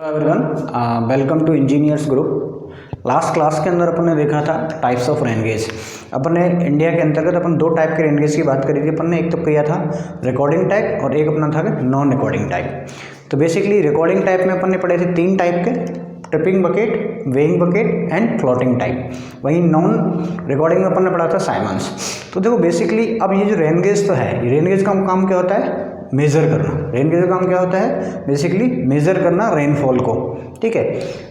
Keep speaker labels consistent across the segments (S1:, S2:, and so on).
S1: Everyone, welcome to engineers group. Last class के अंदर अपन ने देखा था टाइप्स ऑफ रेन गेज। अपन ने इंडिया के अंतर्गत अपन दो टाइप के रेन गेज की बात करी थी। अपन ने एक तो किया था रिकॉर्डिंग टाइप और एक अपना था नॉन रिकॉर्डिंग टाइप। तो बेसिकली रिकॉर्डिंग टाइप में अपन ने पढ़े थे तीन टाइप के, tripping bucket, weighing bucket and floating type. वहीं नॉन रिकॉर्डिंग में अपन ने पढ़ा था साइमंस। तो देखो बेसिकली अब ये जो रेन गेज तो है, रेन गेज का काम क्या होता है? मेज़र करना। रेन गेज का काम क्या होता है? बेसिकली मेज़र करना रेनफॉल को। ठीक है,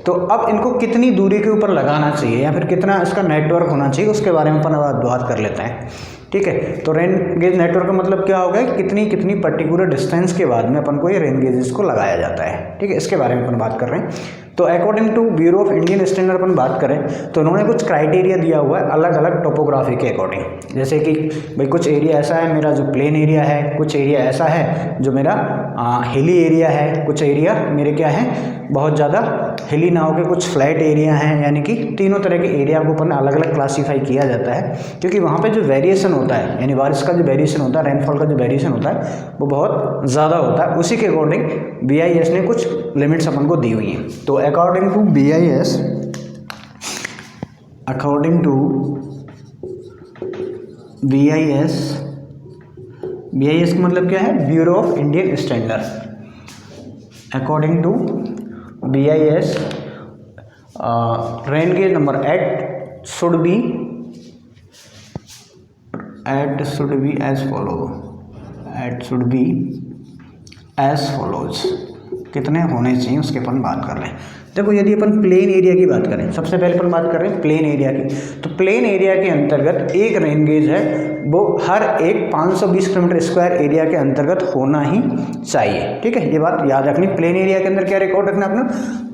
S1: तो अब इनको कितनी दूरी के ऊपर लगाना चाहिए या फिर कितना इसका नेटवर्क होना चाहिए, उसके बारे में अपन बात कर लेते हैं। ठीक है, तो रेन गेज नेटवर्क का मतलब क्या होगा? कितनी कितनी पर्टिकुलर डिस्टेंस के बाद में अपन को ये रेन गेजेस को लगाया जाता है। ठीक है, इसके बारे में अपन बात कर रहे हैं। तो according to Bureau of Indian Standard अपन बात करें तो उन्होंने कुछ क्राइटेरिया दिया हुआ है अलग अलग टोपोग्राफी के अकॉर्डिंग। जैसे कि भाई कुछ एरिया ऐसा है मेरा जो प्लेन एरिया है, कुछ एरिया ऐसा है जो मेरा हिली एरिया है, कुछ एरिया मेरे क्या है बहुत ज़्यादा हिली ना होकर कुछ फ्लैट एरिया हैं। यानी कि तीनों तरह के एरिया को अपन अलग अलग क्लासीफाई किया जाता है, क्योंकि वहाँ पे जो वेरिएशन होता है यानी बारिश का जो वेरिएशन होता है, रेनफॉल का जो वेरिएशन होता है वो बहुत ज़्यादा होता है। उसी के अकॉर्डिंग BIS ने कुछ लिमिट्स अपन को दी हुई हैं। तो अकॉर्डिंग टू BIS, BIS का मतलब क्या है? Bureau of Indian standard. According to BIS, rain gauge number eight should be as follows. कितने होने चाहिए उसके अपन बात कर रहे हैं। देखो यदि अपन प्लेन एरिया की बात करें, सबसे पहले अपन बात कर रहे हैं प्लेन एरिया की। तो प्लेन एरिया के अंतर्गत एक रेन गेज है वो हर एक 520 किलोमीटर स्क्वायर एरिया के अंतर्गत होना ही चाहिए। ठीक है, ये बात याद रखनी। प्लेन एरिया के अंदर क्या रिकॉर्ड रखना अपना?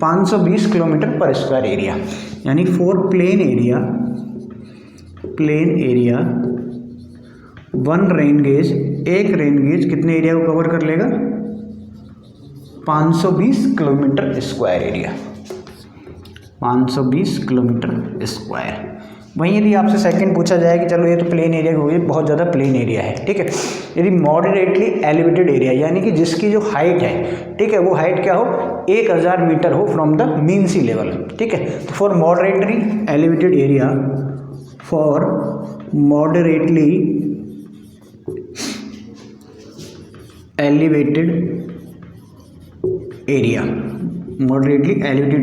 S1: 520 किलोमीटर पर स्क्वायर एरिया। यानी for plain area one rain gauge, एक रेन गेज कितने एरिया को कवर कर लेगा? 520 kilometre square area, 520 kilometre square. वहीं यदि आपसे सेकंड पूछा जाए कि चलो ये तो प्लेन एरिया हो गई, बहुत ज़्यादा प्लेन एरिया है। ठीक है, यदि मॉडरेटली एलिवेटेड एरिया यानी कि जिसकी जो हाइट है, ठीक है, वो हाइट क्या हो? 1000 मीटर हो from the mean sea level. ठीक है, तो फॉर मॉडरेटली एलिवेटेड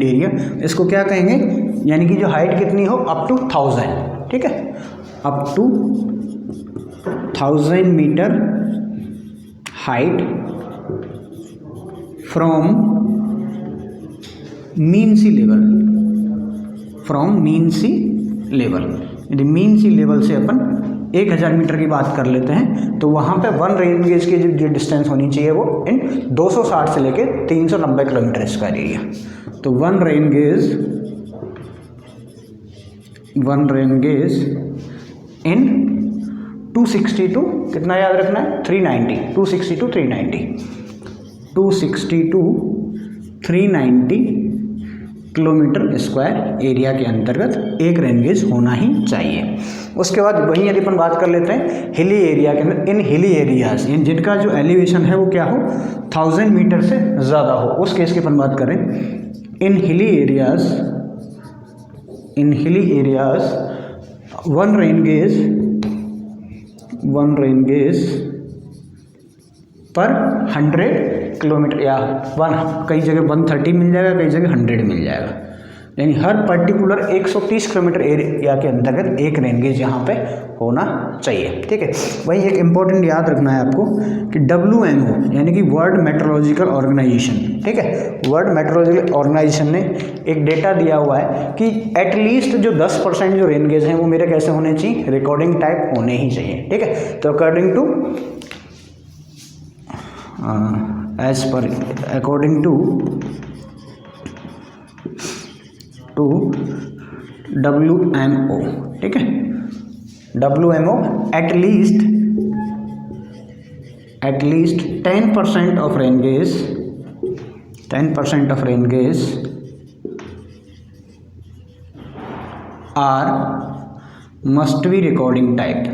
S1: एरिया, इसको क्या कहेंगे? यानी कि जो हाइट कितनी हो अप टू 1000। ठीक है, up to 1000 metre height from mean sea level. यदि मीन सी लेवल से अपन 1000 मीटर की बात कर लेते हैं तो वहाँ पे वन रेन गेज की जो डिस्टेंस होनी चाहिए वो इन 260 से लेके 390 किलोमीटर स्क्वायर एरिया। तो वन रेन गेज इन 262, कितना याद रखना है? 390, 260 to 390 किलोमीटर स्क्वायर एरिया के अंतर्गत एक रेन गेज होना ही चाहिए। उसके बाद वहीं यदि अपन बात कर लेते हैं हिली एरिया के अंदर, इन हिली एरियाज जिनका जो एलिवेशन है वो क्या हो? 1000 मीटर से ज़्यादा हो, उस केस की अपन बात करें। इन hilly areas one rain gauge पर 100 किलोमीटर या कई जगह 130 मिल जाएगा, कई जगह 100 मिल जाएगा। यानी हर पर्टिकुलर 130 किलोमीटर एरिया के अंतर्गत एक रेन गेज यहाँ पे होना चाहिए। ठीक है, वही एक इम्पॉर्टेंट याद रखना है आपको कि WMO यानी कि वर्ल्ड मेट्रोलॉजिकल ऑर्गेनाइजेशन, ठीक है, वर्ल्ड मेट्रोलॉजिकल ऑर्गेनाइजेशन ने एक डेटा दिया हुआ है कि एटलीस्ट जो 10% जो रेन गेज हैं वो मेरे कैसे होने चाहिए? रिकॉर्डिंग टाइप होने ही चाहिए। ठीक है, तो अकॉर्डिंग टू WMO, ठीक है, WMO at least 10% of rain gauge are must be recording type.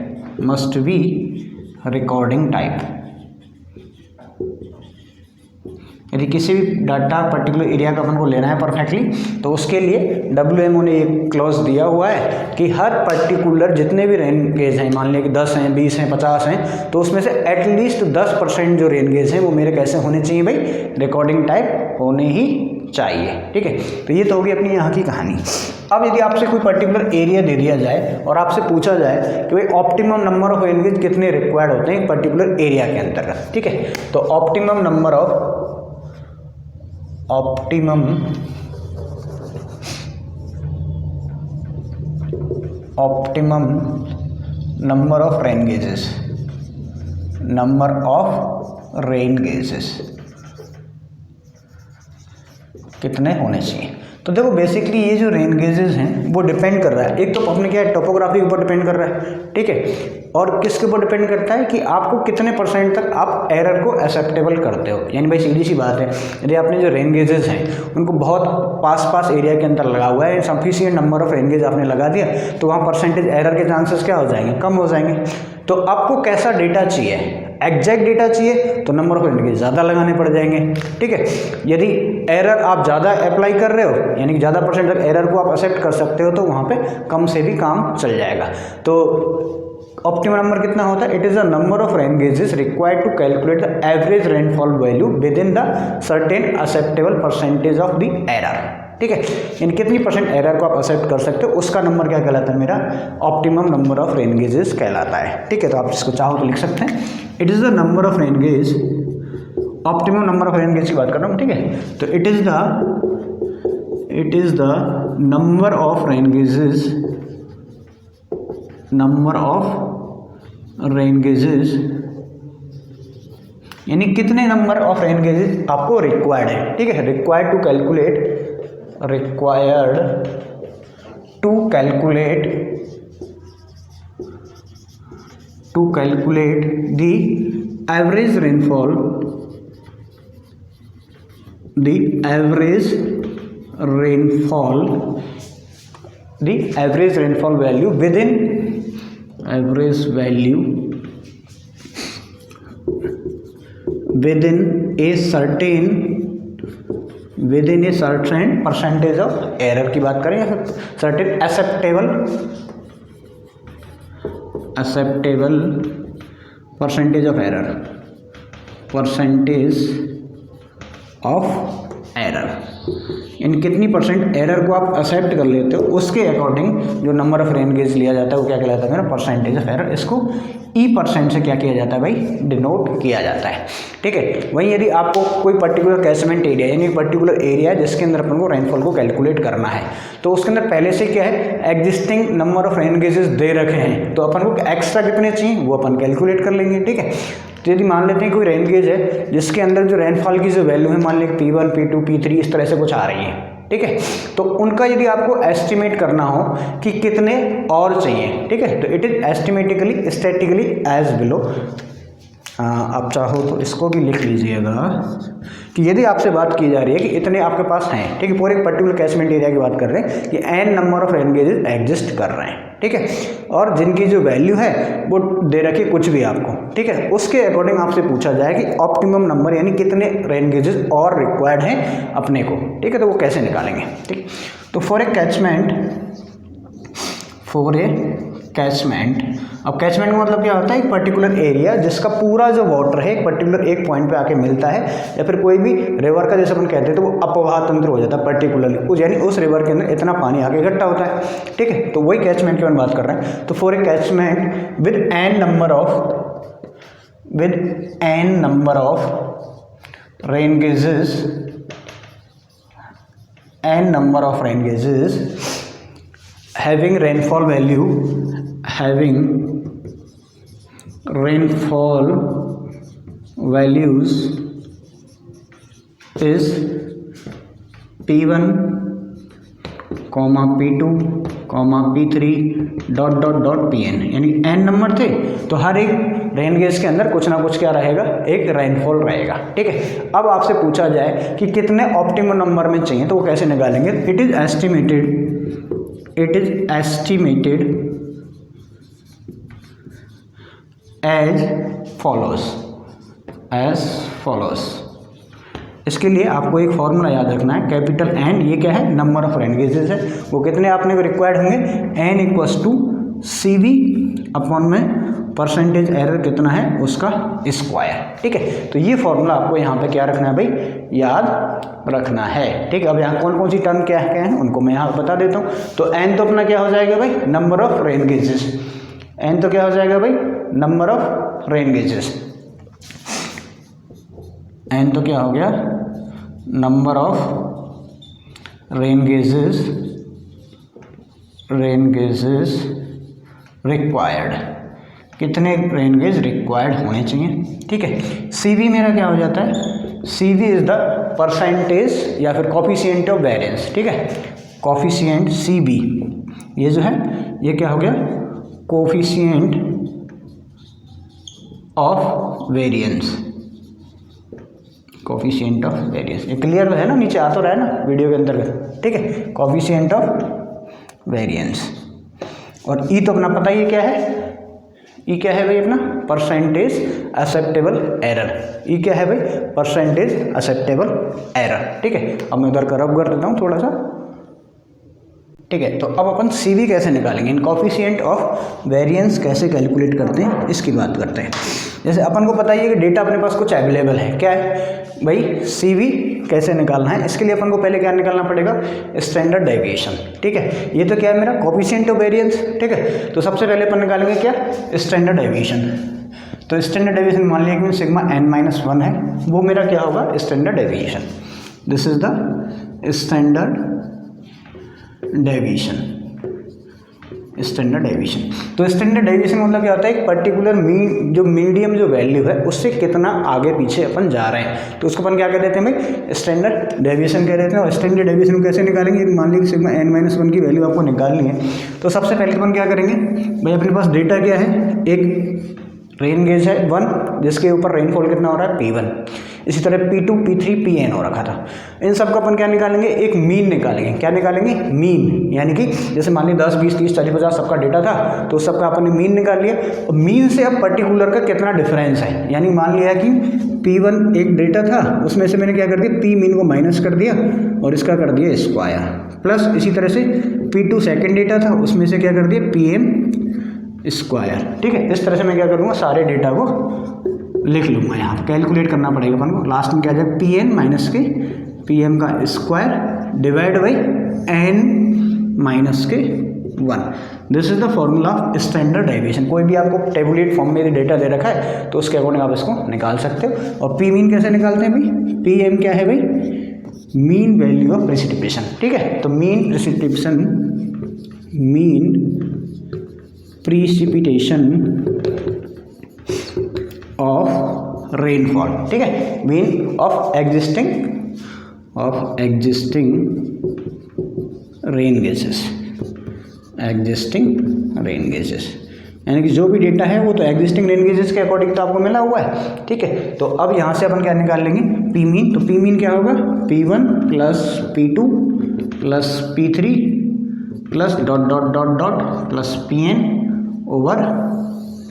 S1: यदि किसी भी डाटा पर्टिकुलर एरिया का अपन को लेना है परफेक्टली, तो उसके लिए WMO ने एक क्लॉज दिया हुआ है कि हर पर्टिकुलर जितने भी रेन गेज हैं, मान लिया कि 10 हैं, 20 हैं, 50 हैं, तो उसमें से एटलीस्ट 10% जो रेन गेज हैं वो मेरे कैसे होने चाहिए भाई, रिकॉर्डिंग टाइप होने ही चाहिए। ठीक है, तो ये तो होगी अपनी यहाँ की कहानी। अब यदि आपसे कोई पर्टिकुलर एरिया दे दिया जाए और आपसे पूछा जाए कि भाई optimum number of rain gauge कितने रिक्वायर्ड होते हैं एक पर्टिकुलर एरिया के अंतर्गत, ठीक है, तो optimum number of rain gauges कितने होने चाहिए। तो देखो बेसिकली ये जो रेन गेजेस हैं वो डिपेंड कर रहा है, एक तो अपने क्या है टोपोग्राफी के ऊपर डिपेंड कर रहा है, ठीक है, और किसके ऊपर डिपेंड करता है कि आपको कितने % तक आप एरर को एक्सेप्टेबल करते हो। यानी भाई सीधी सी बात है, यदि आपने जो रेन गेजेस हैं उनको बहुत पास एरिया के अंदर लगा हुआ है, sufficient number of rain gauge आपने लगा दिया, तो वहाँ परसेंटेज एरर के चांसेस क्या हो जाएंगे, कम हो जाएंगे। तो आपको कैसा डेटा चाहिए, एग्जैक्ट डेटा चाहिए तो नंबर ऑफ रेन गेज ज़्यादा लगाने पड़ जाएंगे, ठीक है। यदि एरर आप ज़्यादा अप्लाई कर रहे हो, यानी कि ज़्यादा % तक एरर को आप एक्सेप्ट कर सकते हो, तो वहाँ पे कम से भी काम चल जाएगा। तो ऑप्टिमम नंबर कितना होता है, it is the number of rain gauges required to calculate the average rainfall value within the certain acceptable % of the error, ठीक है, यानी कितनी % एरर को आप एक्सेप्ट कर सकते हो, उसका नंबर क्या कहलाता है, मेरा optimum number of rain gauges कहलाता है, ठीक है। तो आप इसको चाहो तो लिख सकते हैं, it is the number of rain gauge, optimum number of rain gauge की बात कर रहा हूँ, ठीक है, तो it is the number of rain gauges, यानी कितने नंबर ऑफ रेन गेजेस आपको रिक्वायर्ड है, ठीक है, required to calculate the average rainfall value within a certain % of error की बात करें, या फिर सर्टेन एक्सेप्टेबल % ऑफ एरर, यानी कितनी % एरर को आप एक्सेप्ट कर लेते हो, उसके अकॉर्डिंग जो नंबर ऑफ रेन गेज लिया जाता है वो क्या कहलाता है, मेरा % ऑफ एरर। इसको % से क्या किया जाता है भाई, डिनोट किया जाता है, ठीक है। वहीं यदि आपको कोई पर्टिकुलर कैचमेंट एरिया, यानी पर्टिकुलर एरिया जिसके अंदर अपन को रेनफॉल को कैलकुलेट करना है, तो उसके अंदर पहले से क्या है, existing number of rain gauges दे रखे हैं, तो अपन को एक्स्ट्रा कितने चाहिए वो अपन कैलकुलेट कर लेंगे, ठीक है। तो यदि मान लेते हैं कोई रेन गेज है जिसके अंदर जो रेनफॉल की जो वैल्यू है, मान लें P1, P2, P3 इस तरह से कुछ आ रही है, ठीक है, तो उनका यदि आपको एस्टिमेट करना हो कि कितने और चाहिए, ठीक है, तो it is systematically statically as below. आप चाहो तो इसको भी लिख लीजिएगा कि यदि आपसे बात की जा रही है कि इतने आपके पास हैं, ठीक है, पूरे एक पर्टिकुलर कैचमेंट एरिया की बात कर रहे हैं कि n number of rain gauges exist कर रहे हैं, ठीक है, और जिनकी जो वैल्यू है वो दे रखी कुछ भी आपको, ठीक है, उसके अकॉर्डिंग आपसे पूछा जाए कि ऑप्टिमम नंबर यानी कितने रेन गेजेस और रिक्वायर्ड हैं अपने को, ठीक है, तो वो कैसे निकालेंगे, ठीक। तो फॉर ए कैचमेंट, अब कैचमेंट का मतलब क्या होता है, एक पर्टिकुलर एरिया जिसका पूरा जो वाटर है एक पर्टिकुलर एक पॉइंट पे आके मिलता है, या फिर कोई भी रिवर का जैसे अपन कहते हैं तो वो अपवाह तंत्र हो जाता है पर्टिकुलरली, यानी उस रिवर के अंदर इतना पानी आके इकट्ठा होता है, ठीक है, तो वही कैचमेंट की हम बात कर रहे हैं। तो for a catchment with n number of rain gauges having rainfall values is P1, P2, P3 ... Pn, यानी n नंबर थे तो हर एक रेन गेज के अंदर कुछ ना कुछ क्या रहेगा, एक रेनफॉल रहेगा, ठीक है। अब आपसे पूछा जाए कि कितने ऑप्टिमम नंबर में चाहिए तो वो कैसे निकालेंगे, it is estimated as follows इसके लिए आपको एक फॉर्मूला याद रखना है, कैपिटल एन, ये क्या है, नंबर ऑफ रेन गेजेस है, वो कितने आपने को रिक्वायर्ड होंगे, n equals to C V upon में परसेंटेज एरर कितना है उसका स्क्वायर। ठीक है, तो ये फॉर्मूला आपको यहाँ पे क्या रखना है भाई, याद रखना है। ठीक है, अब यहाँ कौन कौन सी टर्म क्या है उनको मैं यहाँ बता देता हूँ। तो एन तो अपना क्या हो जाएगा भाई, number of rain gauges, n तो क्या हो जाएगा भाई, number of rain gauges, n तो क्या हो गया, number of rain gauges, rain gauges required, कितने रेन गेज रिक्वायर्ड होने चाहिए। ठीक है, सी वी मेरा क्या हो जाता है, सी वी इज द परसेंटेज या फिर कॉफिशिएंट ऑफ वेरिएंस। ठीक है, कॉफिशिएंट सी वी, ये जो है ये क्या हो गया, coefficient of variance, coefficient of variance. ये क्लियर है ना, नीचे आ तो रहा है ना वीडियो के अंतर्गत। ठीक है, कोफिशिएंट ऑफ वेरिएंस। और ई तो अपना पता ही क्या है, ई क्या है भाई अपना, परसेंटेज एक्सेप्टेबल एरर, ई क्या है भाई, परसेंटेज एक्सेप्टेबल एरर। ठीक है, अब मैं उधर रब कर देता हूँ थोड़ा सा। ठीक है, तो अब अपन सी वी कैसे निकालेंगे, इन कॉफिशिएंट ऑफ वेरिएंस कैसे कैलकुलेट करते हैं इसकी बात करते हैं। जैसे अपन को पता ही है कि डेटा अपने पास कुछ अवेलेबल है, क्या है भाई, सी वी कैसे निकालना है, इसके लिए अपन को पहले क्या निकालना पड़ेगा, स्टैंडर्ड डेविएशन। ठीक है, ये तो क्या है मेरा कोफिशिएंट ऑफ वेरिएंस। ठीक है, तो सबसे पहले अपन निकालेंगे क्या, स्टैंडर्ड डेविएशन। तो स्टैंडर्ड डेविएशन मान लिया कि सिग्मा n माइनस 1 है, वो मेरा क्या होगा, standard deviation. This is the standard deviation, standard deviation. तो स्टैंडर्ड डेविएशन मतलब क्या होता है, एक पर्टिकुलर मीन जो मीडियम जो वैल्यू है उससे कितना आगे पीछे अपन जा रहे हैं, तो उसको अपन क्या कह देते हैं भाई, स्टैंडर्ड डेविएशन कह देते हैं। और स्टैंडर्ड डेविएशन कैसे निकालेंगे, मान लीजिए सिग्मा n माइनस 1 की वैल्यू आपको निकालनी है, तो सबसे पहले अपन क्या करेंगे भाई, अपने पास डेटा क्या है, एक रेन गेज है 1 जिसके ऊपर रेनफॉल कितना हो रहा है, P1, इसी तरह P2, P3, Pn हो रखा था। इन सब का अपन क्या निकालेंगे, एक मीन निकालेंगे। क्या निकालेंगे, मीन, यानी कि जैसे मान लीजिए 10, 20, 30, 40, 50 सबका डेटा था, तो सबका अपन ने मीन निकाल लिया। और मीन से अब पर्टिकुलर का कितना डिफरेंस है, यानी मान लिया कि P1 एक डेटा था, उसमें से मैंने क्या कर दिया, P मीन को माइनस कर दिया और इसका कर दिया स्क्वायर, प्लस इसी तरह से P2 सेकेंड डेटा था, उसमें से क्या कर दिया, PM स्क्वायर। ठीक है, इस तरह से मैं क्या करूँगा, सारे डेटा को लिख लूँगा। यहाँ कैलकुलेट करना पड़ेगा अपन को, लास्ट में क्या जाएगा, Pn माइनस के Pm का square divide by n minus के 1। This is the formula of standard deviation. कोई भी आपको टेबुलेट फॉर्म में डेटा दे रखा है तो उसके अकॉर्डिंग आप इसको निकाल सकते हो। और P मीन कैसे निकालते हैं भाई, Pm क्या है भाई, मीन वैल्यू ऑफ प्रेसिपिटेशन। ठीक है, तो mean precipitation, mean precipitation of rainfall. ठीक है, mean of existing rain gauges, existing rain gauges, यानी कि जो भी डेटा है वो तो एग्जिस्टिंग रेन गेजेस के अकॉर्डिंग तो आपको मिला हुआ है। ठीक है, तो अब यहाँ से अपन क्या निकाल लेंगे, पी मीन। तो पी मीन क्या होगा, P1 plus P2 plus P3 plus dot dot dot dot plus Pn over,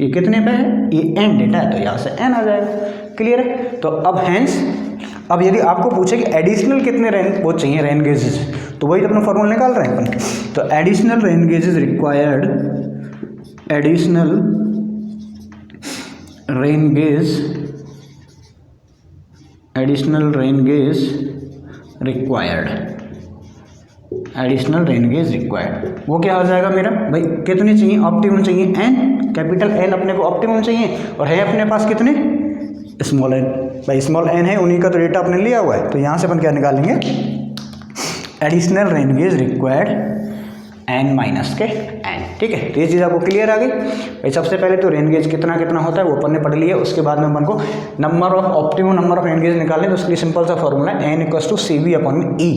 S1: ये कितने पे है, ये n डेटा है तो यहाँ से n आ जाएगा। क्लियर है, तो अब हैंस, अब यदि आपको पूछे कि एडिशनल कितने रेन वो चाहिए रेन गेजेस, तो वही तो अपना फॉर्मूला निकाल रहे हैं अपन। तो additional rain gauges required, additional rain gauge, additional rain gauge required, additional rain gauge required, वो क्या हो जाएगा मेरा भाई, कितने चाहिए, ऑप्टिमम चाहिए n, कैपिटल N अपने को ऑप्टिमम चाहिए, और है अपने पास कितने, स्मॉल n। भाई स्मॉल n है, उन्हीं का तो डेटा अपने लिया हुआ है, तो यहाँ से अपन क्या निकालेंगे, additional rain gauge required n minus के n। ठीक है, तो ये चीज़ आपको क्लियर आ गई भाई। सबसे पहले तो रेन गेज कितना कितना होता है वो अपन ने पढ़ लिया, उसके बाद में अपन को number of optimum number of rain gauge निकालने, तो उसके लिए सिंपल सा फॉर्मूला है n equals to CV upon E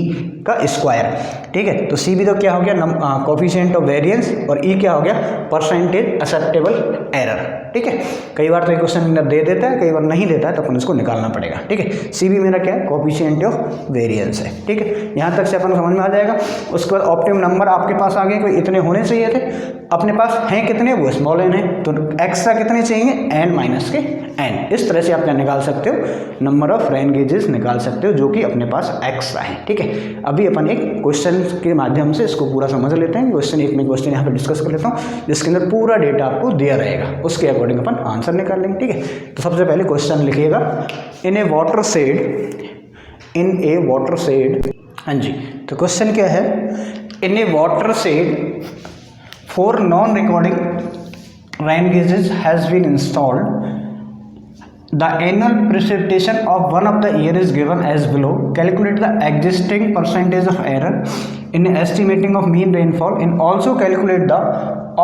S1: का स्क्वायर। ठीक है, तो CV तो क्या हो गया, कोफिशिएंट ऑफ वेरिएंस, और E क्या हो गया, परसेंटेज एक्सेप्टेबल एरर। ठीक है, कई बार तो ये क्वेश्चन दे देता है, कई बार नहीं देता है, तो अपन इसको निकालना पड़ेगा। ठीक है, CV मेरा क्या है, कोफिशिएंट ऑफ वेरिएंस है। ठीक है, यहाँ तक से अपन समझ में आ जाएगा। उसके बाद ऑप्टिमम नंबर आपके पास आ गए, कोई इतने होने चाहिए थे, अपने पास हैं कितने, वो स्मॉल एन है, तो एक्स्ट्रा कितने चाहिए, एन माइनस के एन। इस तरह से आप क्या निकाल सकते हो, नंबर ऑफ रेन गेजेस निकाल सकते हो जो कि अपने पास एक्स्ट्रा है। ठीक है, अभी अपन एक क्वेश्चन के माध्यम से इसको पूरा समझ लेते हैं। क्वेश्चन एक में क्वेश्चन यहाँ पे डिस्कस कर लेता हूँ जिसके अंदर पूरा डेटा आपको दिया रहेगा, उसके अकॉर्डिंग अपन आंसर निकाल लेंगे। ठीक है, तो सबसे पहले क्वेश्चन लिखिएगा, इन ए वाटर शेड, हाँ जी, तो क्वेश्चन क्या है, in a watershed 4 non recording rain gauges has been installed, the annual precipitation of one of the year is given as below, calculate the existing percentage of error in estimating of mean rainfall and also calculate the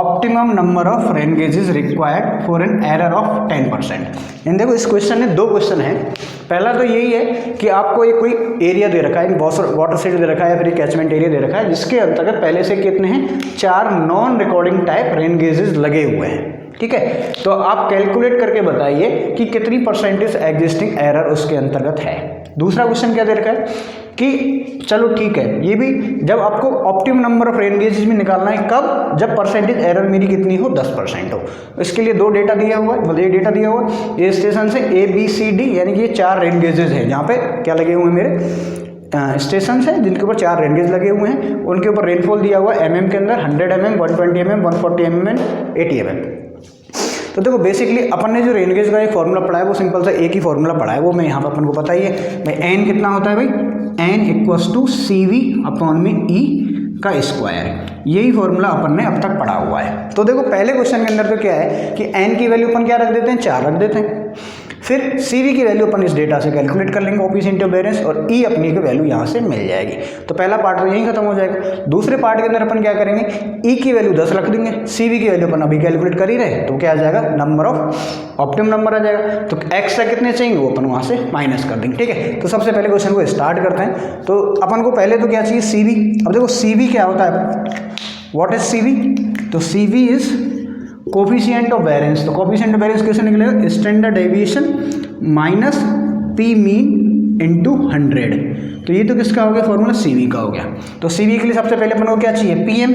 S1: optimum number of rain gauges required for an error of 10%। इन देखो इस question में 2 question हैं। पहला तो यही है कि आपको एक कोई एरिया दे रखा है, वाटर शेड दे रखा है, फिर कैचमेंट एरिया दे रखा है जिसके अंतर्गत पहले से कितने हैं, 4 non recording type rain gauges लगे हुए हैं। ठीक है, तो आप कैलकुलेट करके बताइए कि कितनी परसेंटेज एग्जिस्टिंग एरर उसके अंतर्गत है। दूसरा क्वेश्चन क्या दे रखा है कि चलो ठीक है, ये भी जब आपको optimum number of rain gauges भी निकालना है, कब, जब परसेंटेज एरर मेरी कितनी हो, 10% हो। इसके लिए 2 डेटा दिया हुआ है, मतलब ये डेटा दिया हुआ है, ये स्टेशन से ABCD यानी कि ये 4 रेन गेजेस हैं जहाँ पे क्या लगे हुए हैं, मेरे स्टेशन है जिनके ऊपर 4 रेन गेज लगे हुए हैं, उनके ऊपर रेनफॉल दिया हुआ है mm के अंदर, 100 mm, 120 mm, 140 mm, 80 mm। तो देखो बेसिकली अपन ने जो रेन गेज का एक फॉर्मूला पढ़ा है वो सिंपल सा एक ही फॉर्मूला पढ़ा है, वो मैं यहाँ पर अपन को पता ही है भाई। एन कितना होता है भाई, n equals to CV upon में E का स्क्वायर, यही फॉर्मूला अपन ने अब तक पढ़ा हुआ है। तो देखो पहले क्वेश्चन के अंदर तो क्या है कि एन की वैल्यू अपन क्या रख देते हैं, 4 रख देते हैं, फिर CV की वैल्यू अपन इस डेटा से कैलकुलेट कर लेंगे, कोएफिशिएंट ऑफ वेरिएंस, और E अपनी की वैल्यू यहाँ से मिल जाएगी। तो पहला पार्ट तो यहीं खत्म हो जाएगा। दूसरे पार्ट के अंदर अपन क्या करेंगे, E की वैल्यू 10 रख देंगे, CV की वैल्यू अपन अभी कैलकुलेट कर ही रहे, तो क्या आ जाएगा, नंबर ऑफ ऑप्टिमम नंबर आ जाएगा। तो एक्स्ट्रा कितने चाहिए वो अपन वहाँ से माइनस कर देंगे। ठीक है, तो सबसे पहले क्वेश्चन को स्टार्ट करते हैं। तो अपन को पहले तो क्या चाहिए, CV। अब देखो CV क्या होता है, व्हाट इज CV, तो CV is coefficient of variance. तो कोफिशिएंट ऑफ वेरिएंस कैसे निकलेगा, standard deviation minus P mean into 100। तो ये तो किसका हो गया, फॉर्मूला CV का हो गया। तो CV के लिए सबसे पहले अपन को क्या चाहिए, PM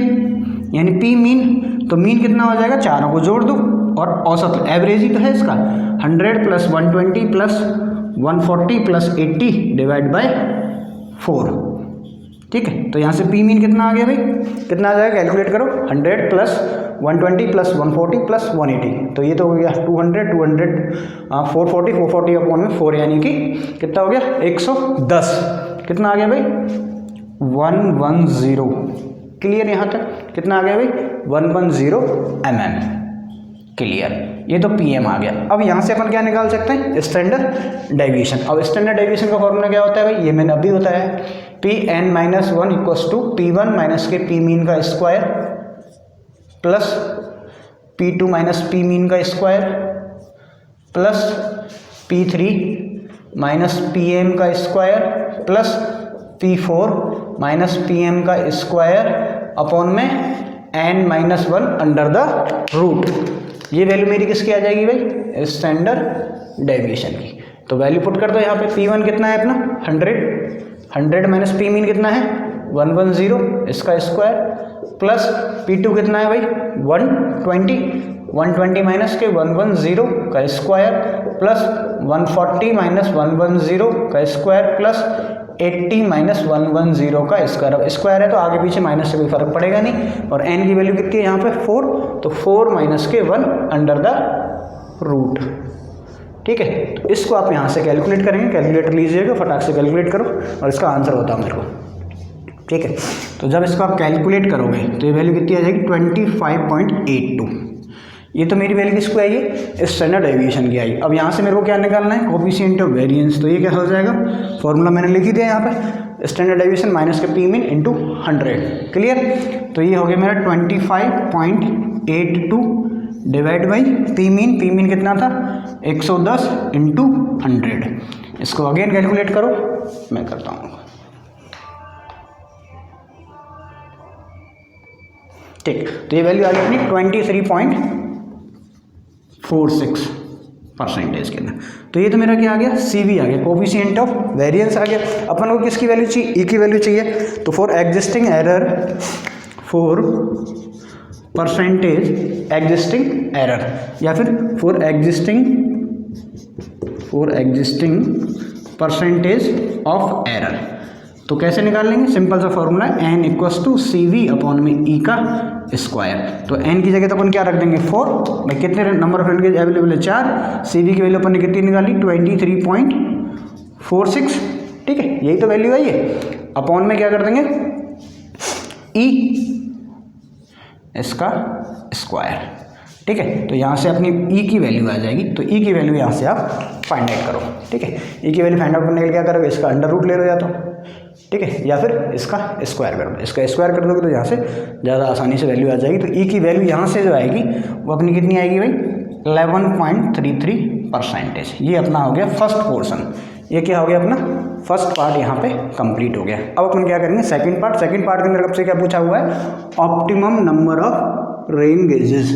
S1: यानी P मीन, तो मीन कितना हो जाएगा, चारों को जोड़ दो और औसत एवरेज ही तो है इसका, 100 plus 120 plus 140 plus 80 divide by 4। ठीक है, तो यहाँ से P मीन कितना आ गया भाई, कितना आ जाएगा, कैलकुलेट करो, 100 प्लस 120 प्लस 140 प्लस 180, तो ये तो हो गया 440 अपॉन में 4 यानी कि कितना हो गया, 110। कितना आ गया भाई, 110। क्लियर, यहाँ तक कितना आ गया भाई, 110 mm। क्लियर, ये तो PM आ गया। अब यहाँ से अपन क्या निकाल सकते हैं, स्टैंडर्ड डेविएशन। अब स्टैंडर्ड डेविएशन का फॉर्मूला क्या होता है भाई, ये मैंने अभी बताया है, Pn-1 equals to P1 minus के P मीन का square plus P2 minus P mean का square plus P3 minus PM का square plus P4 minus PM का स्क्वायर अपॉन में n-1 अंडर द रूट। ये वैल्यू मेरी किसकी आ जाएगी भाई, स्टैंडर्ड डेविएशन की। तो वैल्यू पुट कर दो यहाँ पे, P1 कितना है अपना 100 माइनस P मीन कितना है 110 इसका स्क्वायर प्लस P2 कितना है भाई 120 माइनस के 110 का स्क्वायर प्लस 140 माइनस 110 का स्क्वायर प्लस 80 माइनस 110 का स्क्वायर। अब स्क्वायर है तो आगे पीछे माइनस से कोई फर्क पड़ेगा नहीं, और n की वैल्यू कितनी है यहाँ पे 4, तो 4 माइनस के 1 अंडर द रूट। ठीक है, तो इसको आप यहाँ से कैलकुलेट करेंगे, कैलकुलेटर लीजिएगा, फटाक से कैलकुलेट करो और इसका आंसर बताओ मेरे को। ठीक है, तो जब इसको आप कैलकुलेट करोगे तो ये वैल्यू कितनी आ जाएगी 25.82। ये तो मेरी वैल्यू किसको आई है, स्टैंडर्ड डेविएशन की आई। अब यहाँ से मेरे को क्या निकालना है, कोफिशिएंट ऑफ वेरिएंस। तो ये क्या हो जाएगा, फॉर्मूला मैंने लिख ही दिया यहाँ पे, स्टैंडर्ड डेविएशन माइनस के P मीन इंटू 100। क्लियर, तो ये हो गया मेरा 25.82 डिवाइड बाई P मीन कितना था 110 इंटू 100। इसको अगेन कैलकुलेट करो, मैं करता हूँ। ठीक, तो ये वैल्यू आ गई अपनी 23.46% के अंदर। तो ये तो मेरा क्या आ गया, CV आ गया, कोफिशिएंट ऑफ वेरिएंस आ गया। अपन को किसकी वैल्यू चाहिए, E की वैल्यू चाहिए। तो for existing error percentage existing error, या फिर for existing percentage of error. तो कैसे निकाल लेंगे, सिंपल सा फॉर्मूला है n equals to C V upon में ई का स्क्वायर। तो n की जगह तो अपन क्या रख देंगे 4, भाई कितने नंबर ऑफ रेनगेज अवेलेबल है 4, सी वी की वैल्यू अपन ने कितनी निकाली 23.46, ठीक है, यही तो वैल्यू है ये, अपॉन में क्या कर देंगे ई इसका स्क्वायर, ठीक है। तो यहाँ से अपनी ई की वैल्यू आ जाएगी, तो ई की वैल्यू यहाँ से आप फाइंड आउट करो, ठीक है। ई की वैल्यू फाइंड आउट करने के लिए क्या करोगे, इसका अंडर रूट ले लो या तो, ठीक है, या फिर इसका स्क्वायर कर दो। इसका स्क्वायर कर दोगे तो यहाँ से ज़्यादा आसानी से वैल्यू आ जाएगी। तो ई की वैल्यू यहाँ से जो आएगी वो अपनी कितनी आएगी भाई 11.33%। ये अपना हो गया फर्स्ट पोर्शन, ये क्या हो गया अपना फर्स्ट पार्ट यहाँ पे कंप्लीट हो गया। अब अपन क्या करेंगे सेकंड पार्ट के अंदर कब से क्या पूछा हुआ है, optimum number of rain gauges.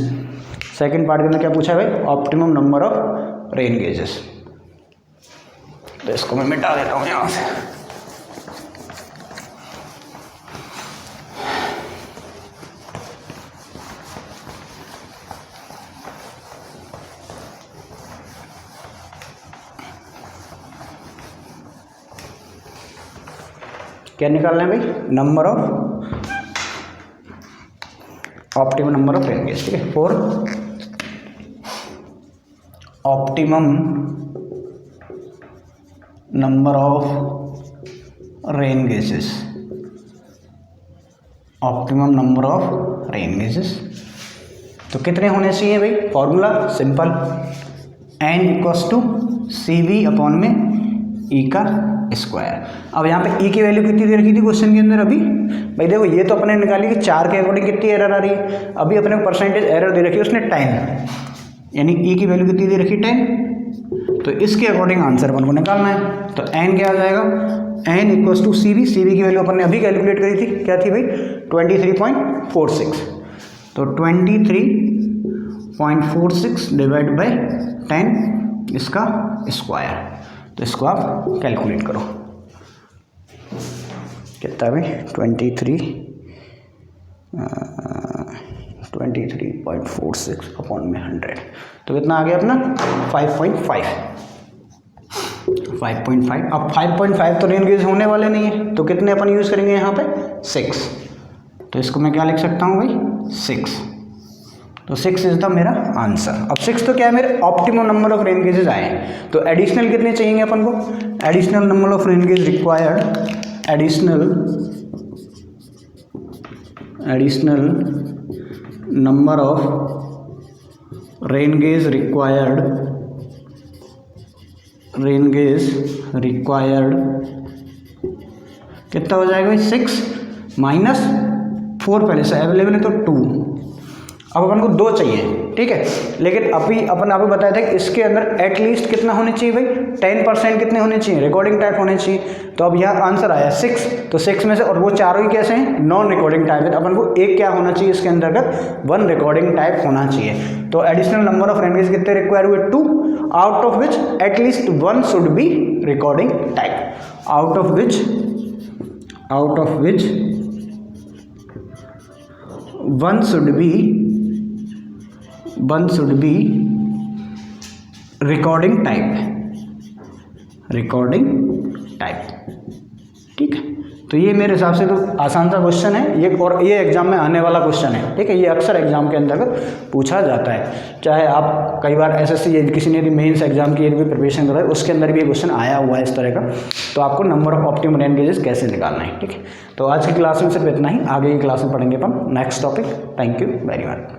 S1: Second part के अंदर क्या पूछा है भाई, optimum number of rain gauges. तो इसको मैं मिटा देता हूँ यहाँ से। क्या निकालना है भाई, number of optimum number of rain gauge, ठीक है, for optimum number of rain gauges, optimum number of rain gauges. तो कितने होने चाहिए भाई, formula simple, n equals to C V upon में ई का स्क्वायर। अब यहाँ पे ई की वैल्यू कितनी दे रखी थी क्वेश्चन के अंदर, अभी भाई देखो ये तो अपने निकाली कि 4 के अकॉर्डिंग कितनी एरर आ रही है, अभी अपने को परसेंटेज एरर दे रखी है उसने 10, यानी ई की वैल्यू कितनी दे रखी 10, तो इसके अकॉर्डिंग आंसर अपन को निकालना है। तो n क्या आ जाएगा, n equals to C V की वैल्यू अपन ने अभी कैलकुलेट करी थी, क्या थी भाई 23.46, तो 23.46 डिवाइड बाई 10 इसका स्क्वायर। तो इसको आप कैलकुलेट करो कितना भाई 23.46 अपॉन में 100, तो कितना आ गया अपना 5.5। अब 5.5 तो रेन गेज होने वाले नहीं है, तो कितने अपन यूज़ करेंगे यहाँ पे 6, तो इसको मैं क्या लिख सकता हूँ भाई 6, तो 6 इज द मेरा आंसर। अब 6 तो क्या है मेरे optimum number of rain gauges आए हैं, तो एडिशनल कितने चाहिए अपन को, additional number of rain gauge required, additional number of rain gauge required कितना हो जाएगा भाई 6 माइनस 4 पहले से अवेलेबल है तो 2, अब अपन को 2 चाहिए, ठीक है, लेकिन अभी अपन आपको बताया था कि इसके अंदर एटलीस्ट कितना होने चाहिए भाई 10% कितने होने चाहिए, रिकॉर्डिंग टाइप होने चाहिए। तो अब यहाँ आंसर आया 6, तो 6 में से, और वो चारों ही कैसे हैं नॉन रिकॉर्डिंग टाइप है, तो अपन को एक क्या होना चाहिए इसके अंतर्गत 1 रिकॉर्डिंग टाइप होना चाहिए। तो additional number of rain gauge कितने रिक्वायर हुए 2, out of which at least 1 should be recording type, out of which 1 should be recording type, ठीक है। तो ये मेरे हिसाब से तो आसान सा क्वेश्चन है ये, और ये एग्जाम में आने वाला क्वेश्चन है, ठीक है, ये अक्सर एग्जाम के अंतर्गत पूछा जाता है, चाहे आप कई बार एसएससी किसी ने भी मेंस एग्जाम की भी प्रिपरेशन कर रहा है उसके अंदर भी ये क्वेश्चन आया हुआ है इस तरह का। तो आपको number of optimum rain gauges कैसे निकालना है, ठीक है। तो आज की क्लास में सिर्फ इतना ही, आगे की क्लास में पढ़ेंगे अपन next topic. Thank you very much.